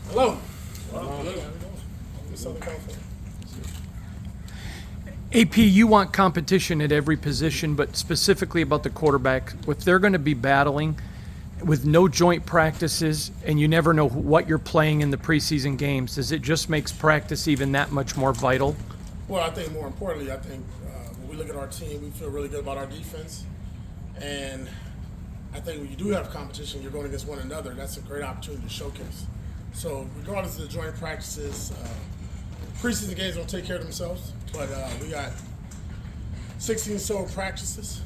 Hello. AP, you want competition at every position, but specifically about the quarterback. If they're going to be battling with no joint practices and you never know what you're playing in the preseason games, does it just makes practice even that much more vital? Well, I think more importantly, when we look at our team, we feel really good about our defense. And I think when you do have competition, you're going against one another. That's a great opportunity to showcase. So regardless of the joint practices, preseason games don't take care of themselves, but we got 16 so practices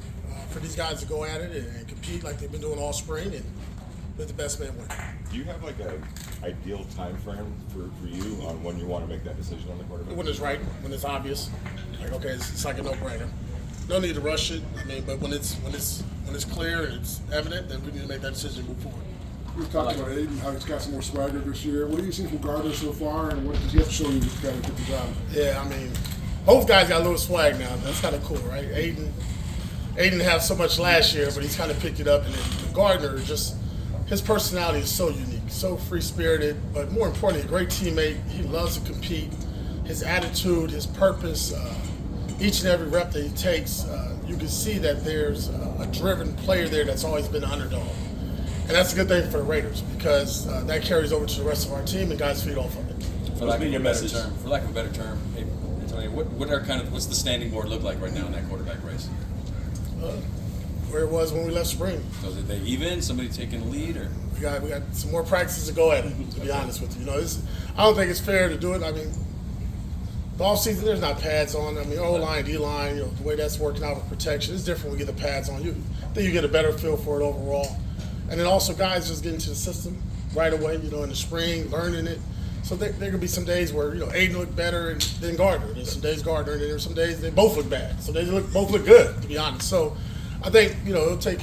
for these guys to go at it and compete like they've been doing all spring, and let the best man win. Do you have like a ideal time frame for you on when you want to make that decision on the quarterback? When it's right, when it's obvious, like okay, it's like a no-brainer. No need to rush it. I mean, but when it's clear and it's evident, then we need to make that decision and move forward. We've talked about Aiden, how he's got some more swagger this year. What have you seen from Gardner so far, and what does he have to show you to kind of get the job? Yeah, I mean, both guys got a little swag now. That's kind of cool, right? Aiden didn't have so much last year, but he's kind of picked it up. And then Gardner, just his personality is so unique, so free-spirited, but more importantly, a great teammate. He loves to compete. His attitude, his purpose, each and every rep that he takes, you can see that there's a driven player there that's always been an underdog. And that's a good thing for the Raiders because that carries over to the rest of our team and guys feed off of it. For lack of a better term, hey, Antonio, what's the standing board look like right now in that quarterback race? Where it was when we left spring. So is they even? Somebody taking the lead, or we got some more practices to go at it. To be honest with you, I don't think it's fair to do it. I mean, the offseason there's not pads on. I mean, O-line, D-line, the way that's working out with protection is different when we get the pads on. I think you get a better feel for it overall. And then also guys just get into the system right away, in the spring, learning it. So there could be some days where, Aiden looked better than Gardner. There's some days Gardner, and there's some days they both look bad. So they both look good, to be honest. So I think, it'll take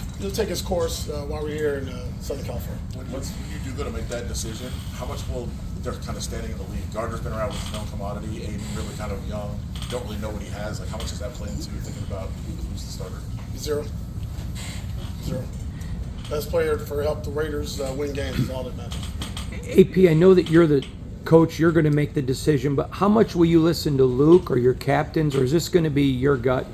its course while we're here in Southern California. Once you do go to make that decision, how much will they're kind of standing in the league? Gardner's been around with known commodity, Aiden really kind of young, don't really know what he has. Like, how much does that play into thinking about who's the starter? Zero. Best player for help the Raiders win games is all that matters. AP, I know that you're the coach, you're going to make the decision, but how much will you listen to Luke or your captains, or is this going to be your gut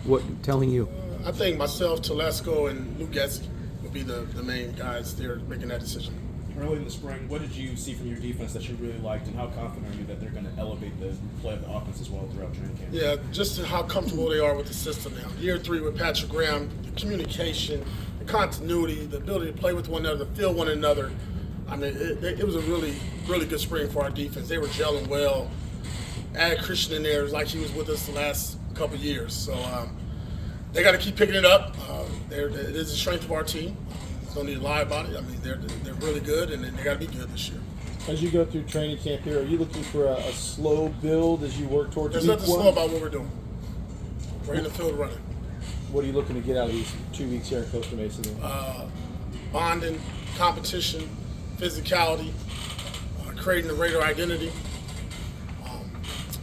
telling you? I think myself, Telesco, and Luke Getsy will be the main guys there making that decision. Early in the spring, what did you see from your defense that you really liked, and how confident are you that they're going to elevate the play of the offense as well throughout training camp? Yeah, just how comfortable they are with the system now. Year 3 with Patrick Graham, the communication, the continuity, the ability to play with one another, feel one another. I mean, it was a really, really good spring for our defense. They were gelling well. Add Christian in there, it was like he was with us the last couple of years. So they got to keep picking it up. It is a strength of our team. Don't need to lie about it. I mean, they're really good, and they got to be good this year. As you go through training camp here, are you looking for a slow build as you work towards There's week nothing one? slow about what we're doing. We're in the field running. What are you looking to get out of these 2 weeks here in Costa Mesa? Bonding, competition, physicality, creating the Raider identity,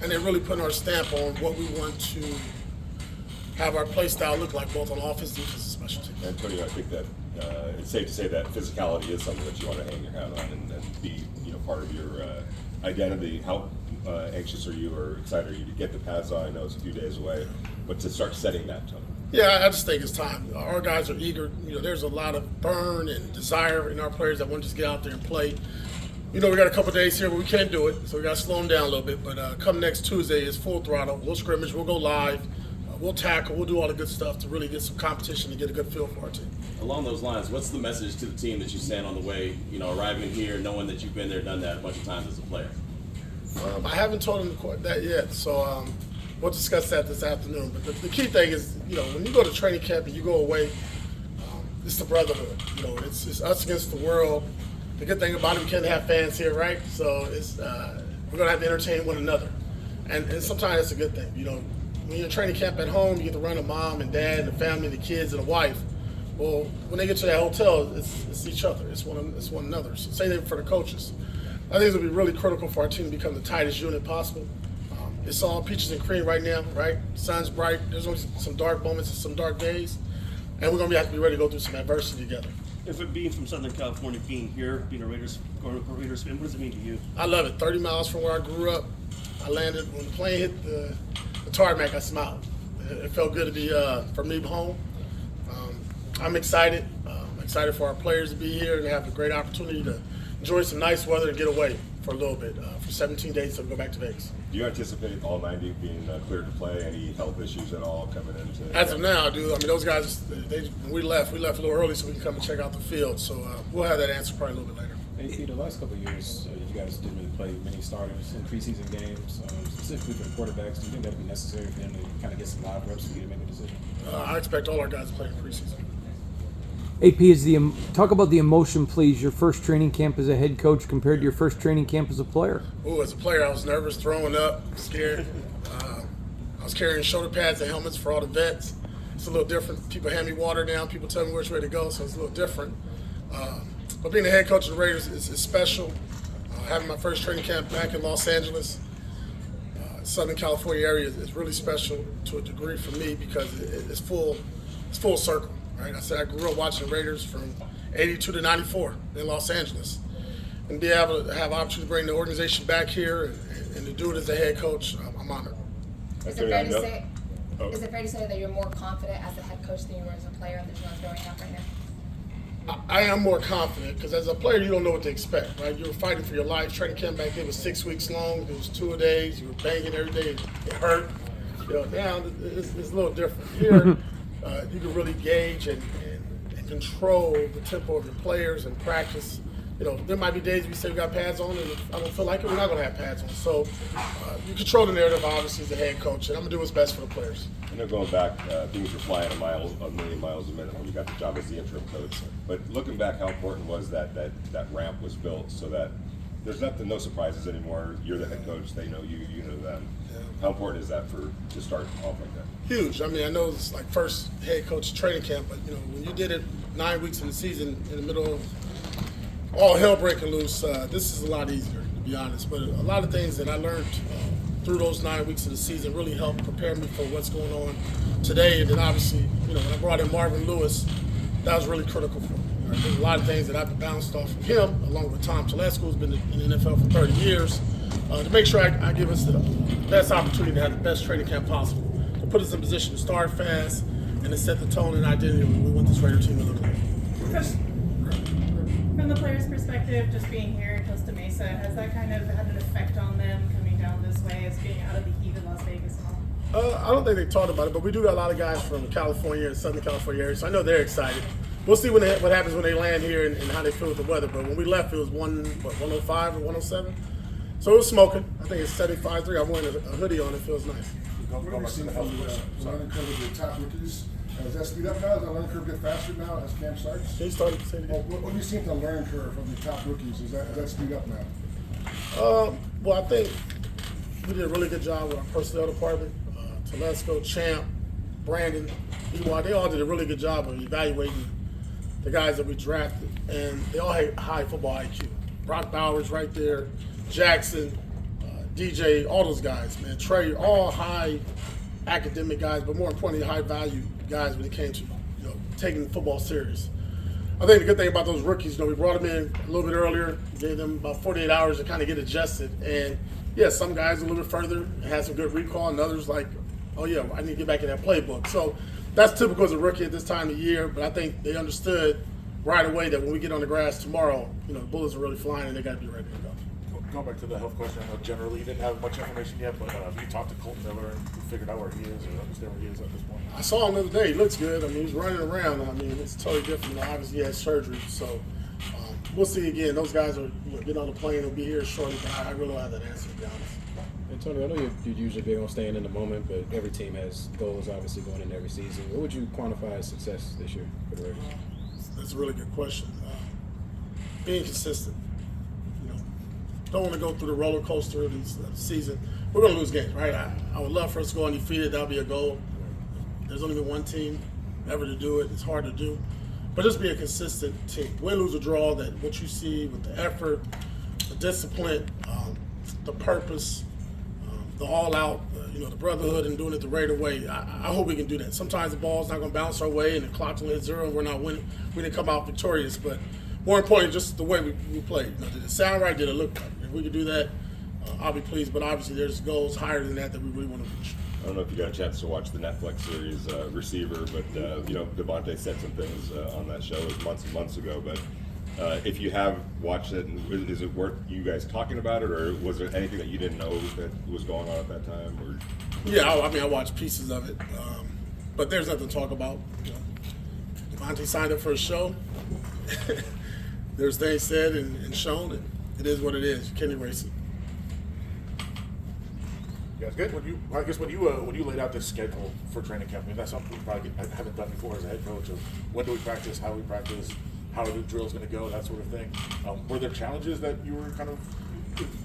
and then really putting our stamp on what we want to have our play style look like, both on offense, defense, and special teams. Antonio, I think that it's safe to say that physicality is something that you want to hang your hat on and be part of your identity. How anxious are you or excited are you to get the pads on? I know it's a few days away, but to start setting that tone. Yeah, I just think it's time. Our guys are eager. There's a lot of burn and desire in our players that want to just get out there and play. We got a couple days here where we can't do it, so we got to slow them down a little bit. But come next Tuesday, it's full throttle. We'll scrimmage, we'll go live, we'll tackle, we'll do all the good stuff to really get some competition and get a good feel for our team. along those lines, what's the message to the team that you send on the way, arriving here, knowing that you've been there, done that a bunch of times as a player? I haven't told them that yet, so we'll discuss that this afternoon. But the key thing is, when you go to training camp and you go away, it's the brotherhood. It's us against the world. The good thing about it, we can't have fans here, right? So we're gonna have to entertain one another, and sometimes it's a good thing. When you're in training camp at home, you get to run a mom and dad and the family, the kids, and the wife. Well, when they get to that hotel, it's each other. It's one another. So same thing for the coaches. I think it'll be really critical for our team to become the tightest unit possible. It's all peaches and cream right now, right? Sun's bright. There's only some dark moments and some dark days. and we're going to have to be ready to go through some adversity together. If it being from Southern California, being here, being a Raiders fan, what does it mean to you? I love it. 30 miles from where I grew up. I landed, when the plane hit the tarmac, I smiled. It felt good to be from me home. I'm excited. I'm excited for our players to be here and have a great opportunity to enjoy some nice weather and get away for a little bit for 17 days so we go back to Vegas. Do you anticipate all 90 being cleared to play? Any health issues at all coming into? As of now, I do. I mean, those guys, when we left a little early so we can come and check out the field. So we'll have that answer probably a little bit later. AP, the last couple of years, you guys didn't really play many starters in preseason games, specifically for the quarterbacks. Do you think that would be necessary for them to kind of get some live reps for you to make a decision? I expect all our guys to play in preseason. AP, talk about the emotion, please. Your first training camp as a head coach compared to your first training camp as a player. Ooh, as a player, I was nervous, throwing up, scared. I was carrying shoulder pads and helmets for all the vets. It's a little different. People hand me water now. People tell me which way to go, so it's a little different. But being the head coach of the Raiders is special. Having my first training camp back in Los Angeles, Southern California area is really special to a degree for me because it's full circle. Right? I said I grew up watching the Raiders from '82 to '94 in Los Angeles, and be able to have an opportunity to bring the organization back here and to do it as a head coach, I'm honored. Is it fair to say? Is it fair to say that you're more confident as a head coach than you were as a player on the Jones growing up right now? I am more confident because as a player, you don't know what to expect, right? You were fighting for your life. Training camp back then was 6 weeks long. It was 2-a-days. You were banging every day. It hurt. Now it's a little different. Here, you can really gauge and control the tempo of your players and practice. There might be days we say we got pads on, and if I don't feel like it, we're not going to have pads on. So you control the narrative, obviously, as the head coach, and I'm going to do what's best for the players. Going back, things were flying a million miles a minute when you got the job as the interim coach. But looking back, how important was that ramp was built so that there's no surprises anymore. You're the head coach; they know you, you know them. Yeah. How important is that to start off like that? Huge. I mean, I know it's like first head coach training camp, but when you did it 9 weeks in the season, in the middle of all hell breaking loose, this is a lot easier, to be honest. But a lot of things that I learned through those 9 weeks of the season really helped prepare me for what's going on today. And then obviously, when I brought in Marvin Lewis, that was really critical for me. Right? There's a lot of things that I've bounced off of him, along with Tom Telesco, who's been in the NFL for 30 years, to make sure I give us the best opportunity to have the best training camp possible, to put us in position to start fast and to set the tone and identity we want this Raider team to look like. From the players' perspective, just being here in Costa Mesa, has that kind of had an effect on them coming down this way as being out of the heat of Las Vegas and all? I don't think they talked about it, but we do got a lot of guys from California and Southern California area, so I know they're excited. We'll see what happens when they land here and how they feel with the weather. But when we left, it was 105 or 107. So it was smoking. I think it's 75.3. I'm wearing a hoodie on. It feels nice. What have you seen from the learning curve of the top rookies? Has that speed up now? Does the learning curve get faster now as camp starts? Can you start to say that? What do you see from the learning curve from the top rookies? Is that speed up now? Well, I think we did a really good job with our personnel department. Telesco, Champ, Brandon, Ewald, they all did a really good job of evaluating the guys that we drafted, and they all had high football IQ. Brock Bowers right there, Jackson, DJ, all those guys, man. Trey, all high academic guys, but more importantly, high value guys when it came to taking football serious. I think the good thing about those rookies, we brought them in a little bit earlier, gave them about 48 hours to kind of get adjusted, and yeah, some guys a little bit further and had some good recall, and others like, oh yeah, I need to get back in that playbook. So that's typical as a rookie at this time of year, but I think they understood right away that when we get on the grass tomorrow, the bullets are really flying and they got to be ready to go. Going back to the health question, I know generally you didn't have much information yet, but have you talked to Colton Miller and figured out where he is or understand where he is at this point? I saw him the other day. He looks good. I mean, he's running around. I mean, it's totally different. Obviously, he had surgery, so we'll see again. Those guys are getting on the plane. They'll be here shortly, but I really don't have that answer, to be honest. Antonio, I know you're usually big on staying in the moment, but every team has goals, obviously, going in every season. What would you quantify as success this year for the Raiders? That's a really good question. Being consistent. Don't want to go through the roller coaster of the season. We're going to lose games, right? I would love for us to go undefeated. That would be a goal. There's only been one team ever to do it. It's hard to do. But just be a consistent team. Win, lose, or draw, that what you see with the effort, the discipline, the purpose, the all-out, you know, the brotherhood and doing it the Raider way. I hope we can do that. Sometimes the ball's not going to bounce our way and the clock's going to hit zero and we're not winning. We didn't come out victorious, but more importantly, just the way we played. You know, did it sound right? Did it look right? If we could do that, I'll be pleased. But obviously, there's goals higher than that we really want to reach. I don't know if you got a chance to watch the Netflix series Receiver, but you know, Devontae said some things on that show. It was months and months ago, but if you have watched it, is it worth you guys talking about it, or was there anything that you didn't know that was going on at that time? Or Yeah, I mean, I watched pieces of it, but there's nothing to talk about. You know, Devontae signed up for a show. There's things said and shown, and it is what it is. You can't erase it. Yeah, it's good. When you laid out this schedule for training camp, I mean, that's something we probably haven't done before as a head coach. Of when do we practice, how do we practice, how are the drills going to go, that sort of thing. Were there challenges that you were kind of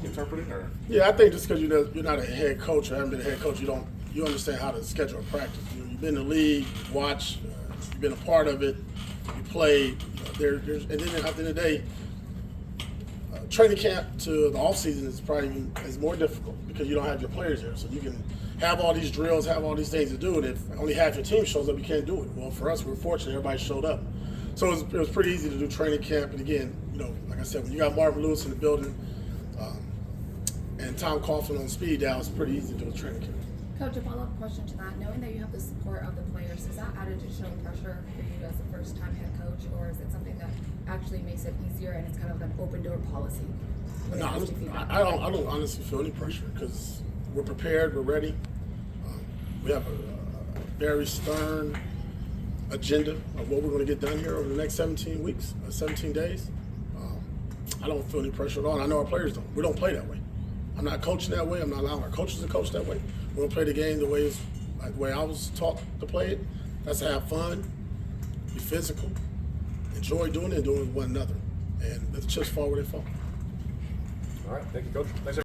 interpreting, or? Yeah, I think just because you're not a head coach or haven't been a head coach, you understand how to schedule a practice. You know, you've been in the league, you watch, you've been a part of it, you played. You know, and then at the end of the day, training camp to the off season is probably is more difficult because you don't have your players here. So you can have all these drills, have all these things to do, and if only half your team shows up, you can't do it. Well, for us, we're fortunate everybody showed up. So it was pretty easy to do training camp. And again, you know, like I said, when you got Marvin Lewis in the building and Tom Coughlin on speed dial, it's pretty easy to do a training camp. Coach, a follow-up question to that. Knowing that you have the support of the players, is that add additional pressure for you as a first-time head coach, or is it something that actually makes it easier and it's kind of an open-door policy? No, I don't honestly feel any pressure because we're prepared, we're ready. We have a very stern agenda of what we're going to get done here over the next 17 weeks, 17 days. I don't feel any pressure at all. And I know our players don't. We don't play that way. I'm not coaching that way. I'm not allowing our coaches to coach that way. We're going to play the game the way I was taught to play it. That's to have fun, be physical, enjoy doing it and doing it with one another. And let the chips fall where they fall. All right, thank you, Coach. Thanks,